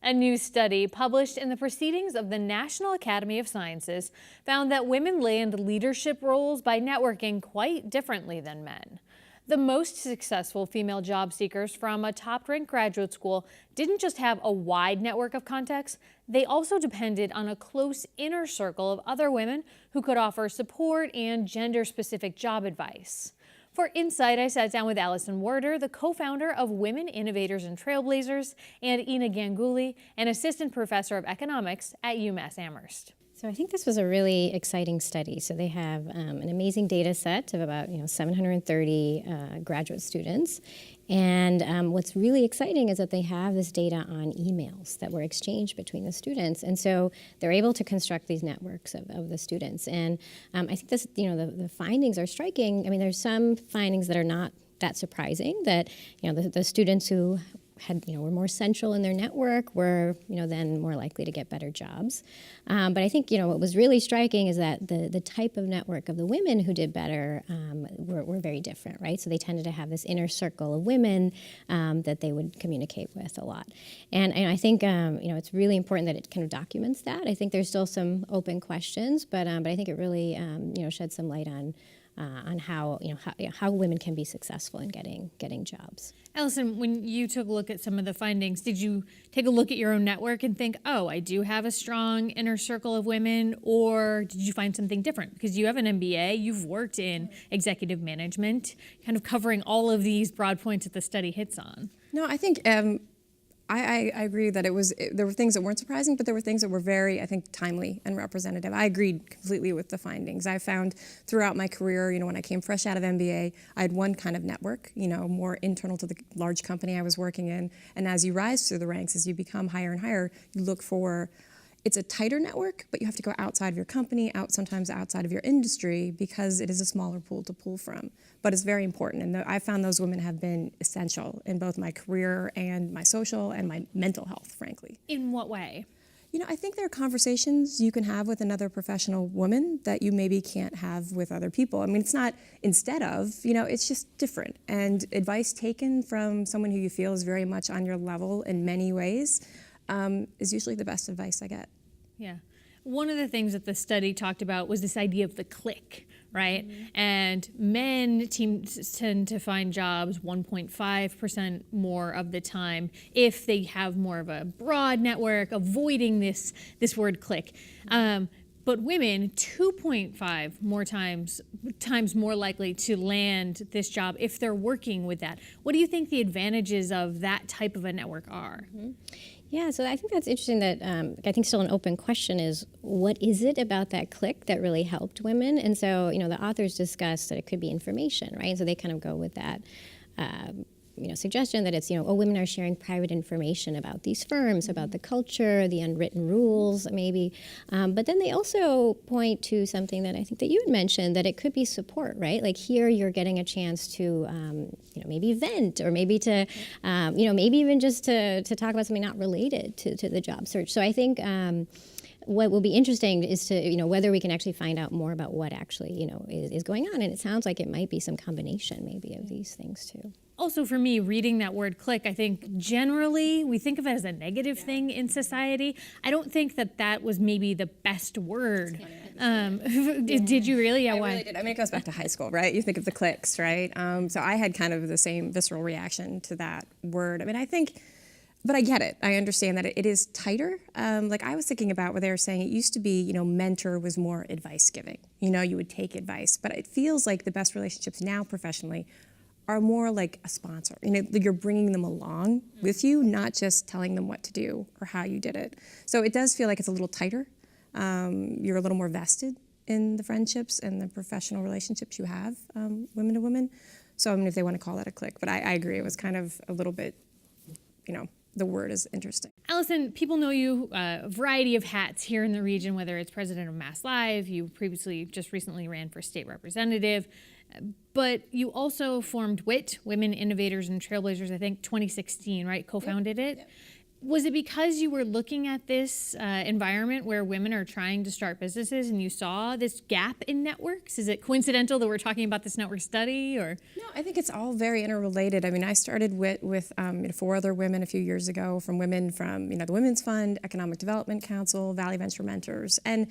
A new study published in the Proceedings of the National Academy of Sciences found that women land leadership roles by networking quite differently than men. The most successful female job seekers from a top-ranked graduate school didn't just have a wide network of contacts, they also depended on a close inner circle of other women who could offer support and gender-specific job advice. For Insight, I sat down with Allison Werder, the co-founder of Women Innovators and Trailblazers, and Ina Ganguly, an assistant professor of economics at UMass Amherst. So I think this was a really exciting study. So they have an amazing data set of about 730 graduate students. And what's really exciting is that they have this data on emails that were exchanged between the students. And so they're able to construct these networks of the students. And I think this, the findings are striking. I mean, there's some findings that are not that surprising, that the students who were more central in their network were, then more likely to get better jobs. But I think, what was really striking is that the type of network of the women who did better were very different, right? So they tended to have this inner circle of women that they would communicate with a lot. And I think, it's really important that it kind of documents that. I think there's still some open questions, but I think it really, sheds some light on how women can be successful in getting jobs. Allison, when you took a look at some of the findings, did you take a look at your own network and think, oh, I do have a strong inner circle of women, or did you find something different? Because you have an MBA, you've worked in executive management, kind of covering all of these broad points that the study hits on. No, I think I agree that there were things that weren't surprising, but there were things that were very, I think, timely and representative. I agreed completely with the findings. I found throughout my career, when I came fresh out of MBA, I had one kind of network, more internal to the large company I was working in. And as you rise through the ranks, as you become higher and higher, you look for, it's a tighter network, but you have to go outside of your company, sometimes outside of your industry, because it is a smaller pool to pull from. But it's very important, and I found those women have been essential in both my career and my social and my mental health, frankly. In what way? I think there are conversations you can have with another professional woman that you maybe can't have with other people. I mean, it's not instead of, it's just different. And advice taken from someone who you feel is very much on your level in many ways is usually the best advice I get. Yeah. One of the things that the study talked about was this idea of the clique, right? Mm-hmm. And men tend to find jobs 1.5% more of the time if they have more of a broad network, avoiding this word clique. But women, 2.5 more times more likely to land this job if they're working with that. What do you think the advantages of that type of a network are? Mm-hmm. Yeah, so I think that's interesting that I think still an open question is, what is it about that clique that really helped women? And so, the authors discuss that it could be information, right? So they kind of go with that suggestion that it's, women are sharing private information about these firms, about the culture, the unwritten rules, maybe. But then they also point to something that I think that you had mentioned, that it could be support, right? Like here you're getting a chance to, maybe vent, or maybe to, maybe even just to talk about something not related to the job search. So I think what will be interesting is to, whether we can actually find out more about what actually, is going on. And it sounds like it might be some combination maybe of these things too. Also for me, reading that word clique, I think generally we think of it as a negative thing in society. I don't think that was maybe the best word. Did you really? Yeah, I why? really did. I mean, it goes back to high school, right? You think of the cliques, right? So I had kind of the same visceral reaction to that word. I mean, but I get it. I understand that it is tighter. Like I was thinking about where they were saying it used to be, mentor was more advice giving. You would take advice. But it feels like the best relationships now professionally are more like a sponsor. You're bringing them along with you, not just telling them what to do or how you did it. So it does feel like it's a little tighter. You're a little more vested in the friendships and the professional relationships you have, women to women. So I mean, if they want to call that a clique, but I agree. It was kind of a little bit, the word is interesting. Allison, people know you a variety of hats here in the region, whether it's president of Mass Live, you just recently ran for state representative, but you also formed WIT, Women Innovators and Trailblazers, I think 2016, right? Co-founded it. Yep. Was it because you were looking at this environment where women are trying to start businesses and you saw this gap in networks? Is it coincidental that we're talking about this network study, or? No, I think it's all very interrelated. I mean, I started with 4 other women a few years ago, from women from the Women's Fund, Economic Development Council, Valley Venture Mentors, and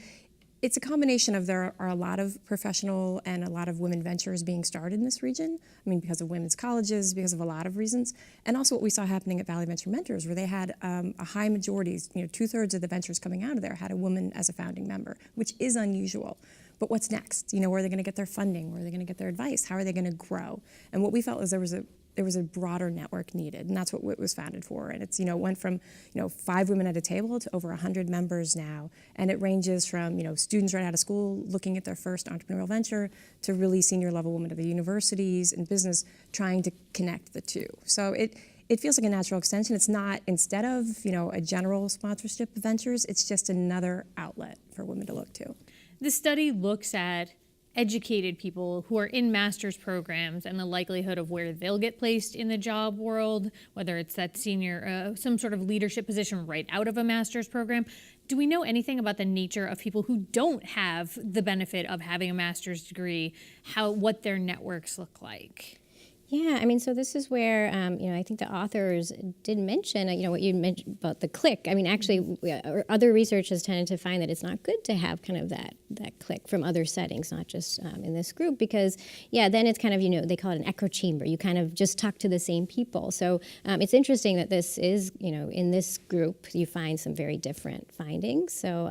it's a combination of there are a lot of professional and a lot of women ventures being started in this region. I mean, because of women's colleges, because of a lot of reasons, and also what we saw happening at Valley Venture Mentors, where they had a high majority, 2/3 of the ventures coming out of there had a woman as a founding member, which is unusual. But what's next? Where are they going to get their funding? Where are they going to get their advice? How are they going to grow? And what we felt was there was a broader network needed, and that's what WIT was founded for. And it's went from 5 women at a table to over 100 members now, and it ranges from students right out of school looking at their first entrepreneurial venture to really senior level women at the universities and business trying to connect the two. So it feels like a natural extension. It's not, instead of a general sponsorship of ventures, it's just another outlet for women to look to. The study looks at educated people who are in master's programs and the likelihood of where they'll get placed in the job world, whether it's that senior, some sort of leadership position right out of a master's program. Do we know anything about the nature of people who don't have the benefit of having a master's degree, what their networks look like? Yeah, I mean, so this is where, I think the authors did mention, what you mentioned about the click. I mean, actually, other research has tended to find that it's not good to have kind of that click from other settings, not just in this group, because, then it's kind of, they call it an echo chamber. You kind of just talk to the same people. So it's interesting that this is, in this group, you find some very different findings. So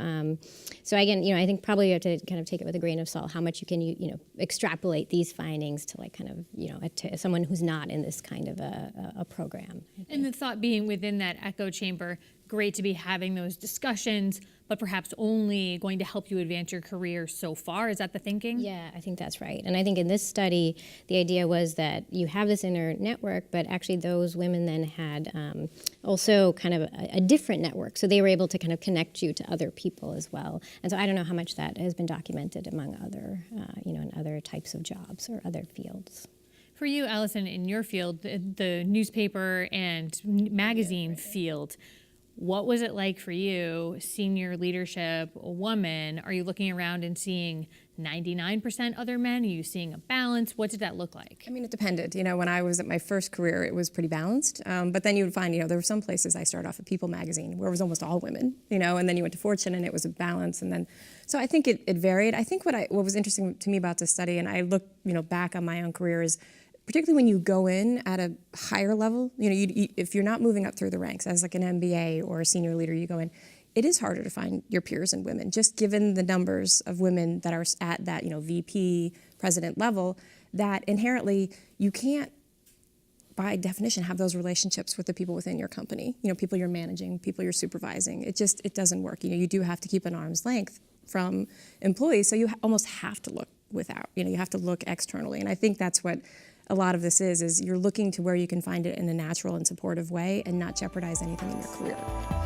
again, I think probably you have to kind of take it with a grain of salt, how much you can, extrapolate these findings to like kind of, someone who's not in this kind of a program. And the thought being within that echo chamber, great to be having those discussions, but perhaps only going to help you advance your career so far. Is that the thinking? Yeah, I think that's right. And I think in this study, the idea was that you have this inner network, but actually those women then had also kind of a different network. So they were able to kind of connect you to other people as well. And so I don't know how much that has been documented among other, in other types of jobs or other fields. For you, Allison, in your field, the newspaper and magazine field, what was it like for you, senior leadership, a woman? Are you looking around and seeing 99% other men? Are you seeing a balance? What did that look like? I mean, it depended. When I was at my first career, it was pretty balanced. But then you would find, there were some places I started off at People magazine where it was almost all women, and then you went to Fortune and it was a balance. And then, so I think it varied. I think what was interesting to me about this study, and I look, back on my own career, is particularly when you go in at a higher level, if you're not moving up through the ranks as like an MBA or a senior leader, you go in, it is harder to find your peers and women, just given the numbers of women that are at that, VP, president level, that inherently you can't, by definition, have those relationships with the people within your company, people you're managing, people you're supervising. It doesn't work. You do have to keep an arm's length from employees, so you almost have to look without, you have to look externally. And I think that's what a lot of this is you're looking to where you can find it in a natural and supportive way and not jeopardize anything in your career.